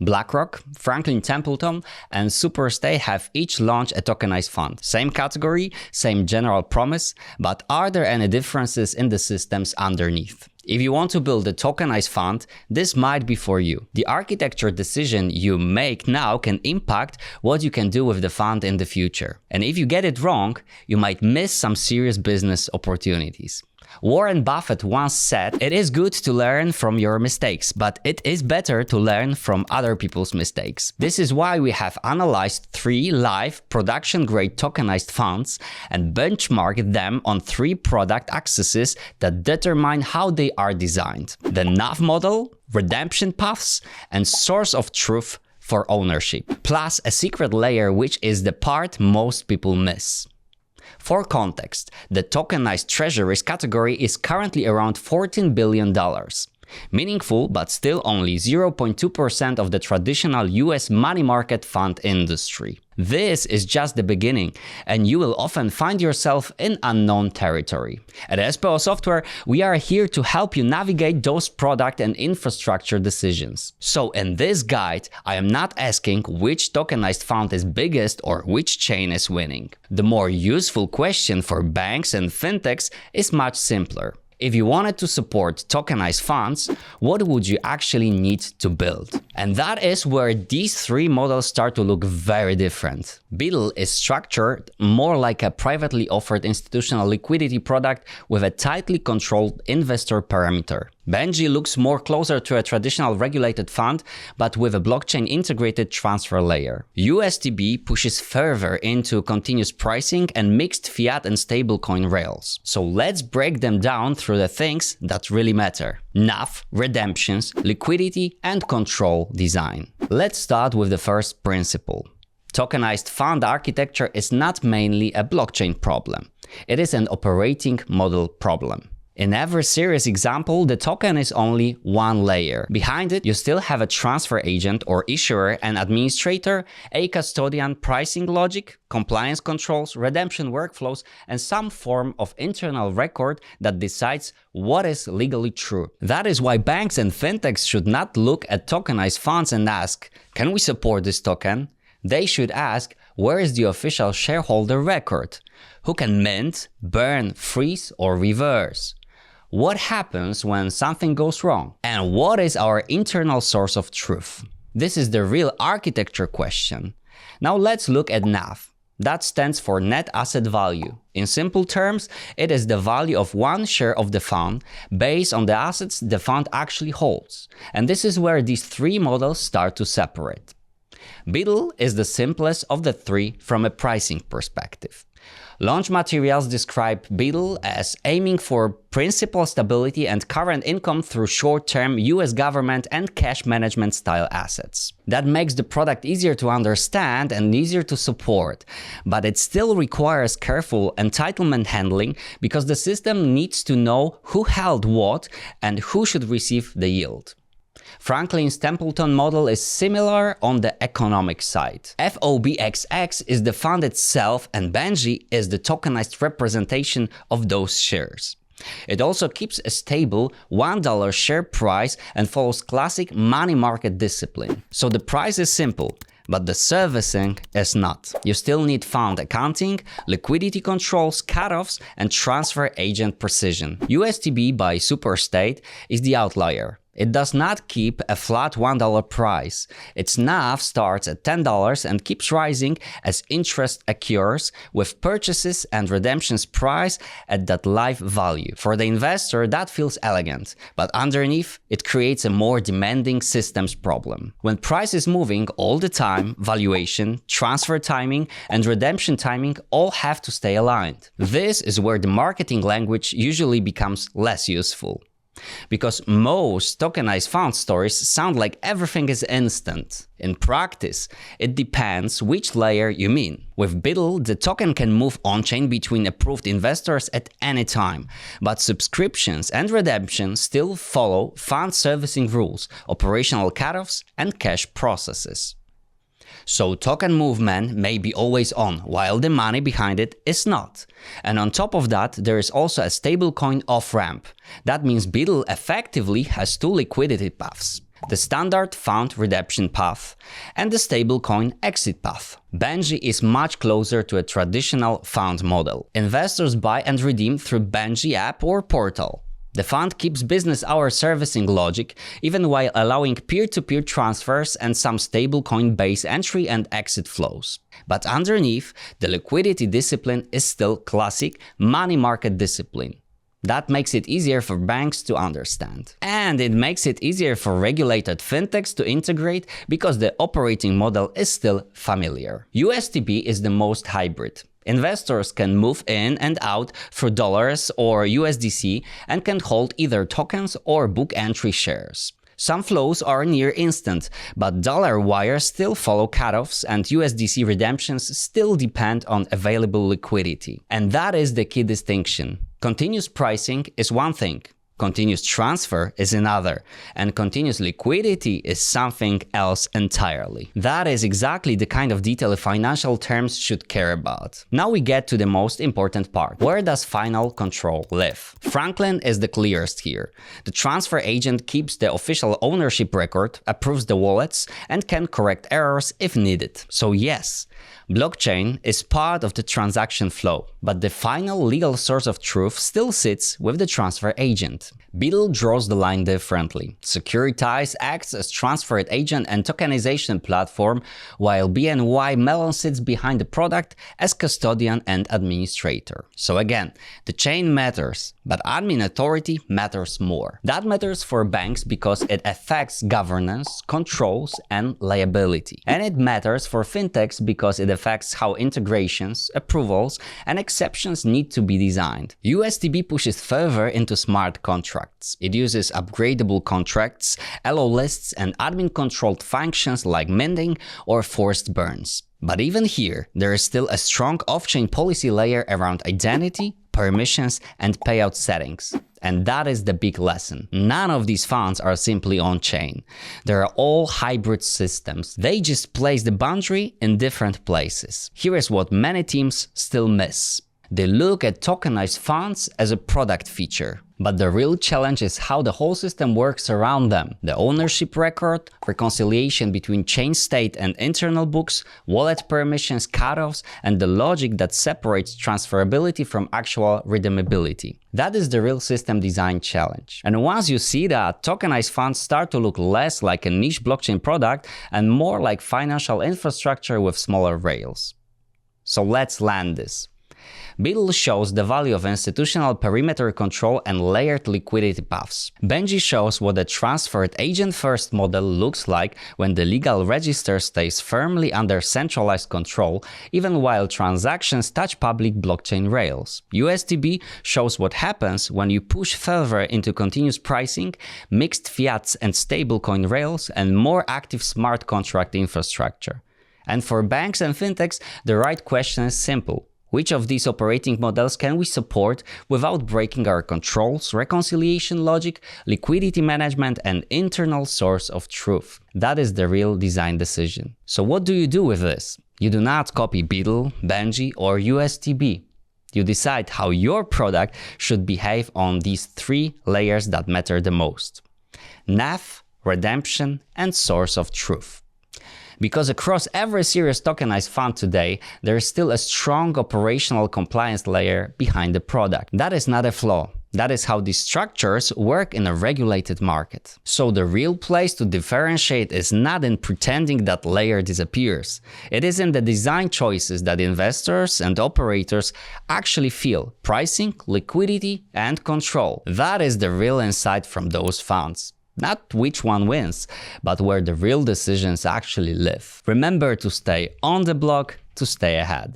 BlackRock, Franklin Templeton, and Superstate have each launched a tokenized fund. Same category, same general promise, but are there any differences in the systems underneath? If you want to build a tokenized fund, this might be for you. The architecture decision you make now can impact what you can do with the fund in the future. And if you get it wrong, you might miss some serious business opportunities. Warren Buffett once said, "It is good to learn from your mistakes, but it is better to learn from other people's mistakes." This is why we have analyzed 3 live production-grade tokenized funds and benchmarked them on 3 product accesses that determine how they are designed: the NAV model, redemption paths, and source of truth for ownership, plus a secret layer which is the part most people miss. For context, the tokenized treasuries category is currently around $14 billion. Meaningful, but still only 0.2% of the traditional US money market fund industry. This is just the beginning, and you will often find yourself in unknown territory. At Espeo Software, we are here to help you navigate those product and infrastructure decisions. So in this guide, I am not asking which tokenized fund is biggest or which chain is winning. The more useful question for banks and fintechs is much simpler. If you wanted to support tokenized funds, what would you actually need to build? And that is where these 3 models start to look very different. BUIDL is structured more like a privately offered institutional liquidity product with a tightly controlled investor parameter. BENJI looks more closer to a traditional regulated fund, but with a blockchain integrated transfer layer. USTB pushes further into continuous pricing and mixed fiat and stablecoin rails. So let's break them down through the things that really matter: NAV, redemptions, liquidity, and control design. Let's start with the first principle. Tokenized fund architecture is not mainly a blockchain problem. It is an operating model problem. In every serious example, the token is only one layer. Behind it, you still have a transfer agent or issuer, an administrator, a custodian, pricing logic, compliance controls, redemption workflows, and some form of internal record that decides what is legally true. That is why banks and fintechs should not look at tokenized funds and ask, "Can we support this token?" They should ask, where is the official shareholder record? Who can mint, burn, freeze, or reverse? What happens when something goes wrong? And what is our internal source of truth? This is the real architecture question. Now let's look at NAV. That stands for net asset value. In simple terms, it is the value of one share of the fund based on the assets the fund actually holds. And this is where these 3 models start to separate. BUIDL is the simplest of the 3 from a pricing perspective. Launch materials describe BUIDL as aiming for principal stability and current income through short-term US government and cash management style assets. That makes the product easier to understand and easier to support, but it still requires careful entitlement handling because the system needs to know who held what and who should receive the yield. Franklin's Templeton model is similar on the economic side. FOBXX is the fund itself and BENJI is the tokenized representation of those shares. It also keeps a stable $1 share price and follows classic money market discipline. So the price is simple, but the servicing is not. You still need fund accounting, liquidity controls, cutoffs, and transfer agent precision. USTB by Superstate is the outlier. It does not keep a flat $1 price. Its NAV starts at $10 and keeps rising as interest occurs, with purchases and redemptions priced at that live value. For the investor, that feels elegant, but underneath, it creates a more demanding systems problem. When price is moving all the time, valuation, transfer timing, and redemption timing all have to stay aligned. This is where the marketing language usually becomes less useful. Because most tokenized fund stories sound like everything is instant. In practice, it depends which layer you mean. With BUIDL, the token can move on-chain between approved investors at any time, but subscriptions and redemptions still follow fund servicing rules, operational cutoffs, and cash processes. So token movement may be always on, while the money behind it is not. And on top of that, there is also a stablecoin off-ramp. That means BUIDL effectively has 2 liquidity paths. the standard fund redemption path, and the stablecoin exit path. BENJI is much closer to a traditional fund model. Investors buy and redeem through BENJI app or portal. The fund keeps business hour servicing logic, even while allowing peer-to-peer transfers and some stablecoin-based entry and exit flows. But underneath, the liquidity discipline is still classic money market discipline. That makes it easier for banks to understand. And it makes it easier for regulated fintechs to integrate because the operating model is still familiar. USTB is the most hybrid. Investors can move in and out through dollars or USDC and can hold either tokens or book entry shares. Some flows are near instant, but dollar wires still follow cutoffs and USDC redemptions still depend on available liquidity. And that is the key distinction. Continuous pricing is one thing. Continuous transfer is another, and continuous liquidity is something else entirely. That is exactly the kind of detail financial terms should care about. Now we get to the most important part. Where does final control live? Franklin is the clearest here. The transfer agent keeps the official ownership record, approves the wallets, and can correct errors if needed. So yes, blockchain is part of the transaction flow, but the final legal source of truth still sits with the transfer agent. BUIDL draws the line differently. Securitize acts as transfer agent and tokenization platform, while BNY Mellon sits behind the product as custodian and administrator. So again, the chain matters, but admin authority matters more. That matters for banks because it affects governance, controls, and liability. And it matters for fintechs because it affects how integrations, approvals, and exceptions need to be designed. USTB pushes further into smart contracts. It uses upgradable contracts, LO lists, and admin-controlled functions like minting or forced burns. But even here, there is still a strong off-chain policy layer around identity, permissions, and payout settings. And that is the big lesson. None of these funds are simply on-chain. They are all hybrid systems. They just place the boundary in different places. Here is what many teams still miss. They look at tokenized funds as a product feature. But the real challenge is how the whole system works around them. The ownership record, reconciliation between chain state and internal books, wallet permissions, cutoffs, and the logic that separates transferability from actual redeemability. That is the real system design challenge. And once you see that, tokenized funds start to look less like a niche blockchain product and more like financial infrastructure with smaller rails. So let's land this. BUIDL shows the value of institutional perimeter control and layered liquidity paths. BENJI shows what a transferred agent-first model looks like when the legal register stays firmly under centralized control, even while transactions touch public blockchain rails. USTB shows what happens when you push further into continuous pricing, mixed fiats and stablecoin rails, and more active smart contract infrastructure. And for banks and fintechs, the right question is simple. Which of these operating models can we support without breaking our controls, reconciliation logic, liquidity management, and internal source of truth? That is the real design decision. So what do you do with this? You do not copy BUIDL, BENJI, or USTB. You decide how your product should behave on these three layers that matter the most: NAV, redemption, and source of truth. Because across every serious tokenized fund today, there is still a strong operational compliance layer behind the product. That is not a flaw. That is how these structures work in a regulated market. So the real place to differentiate is not in pretending that layer disappears. It is in the design choices that investors and operators actually feel: pricing, liquidity, and control. That is the real insight from those funds. Not which one wins, but where the real decisions actually live. Remember to stay on the block to stay ahead.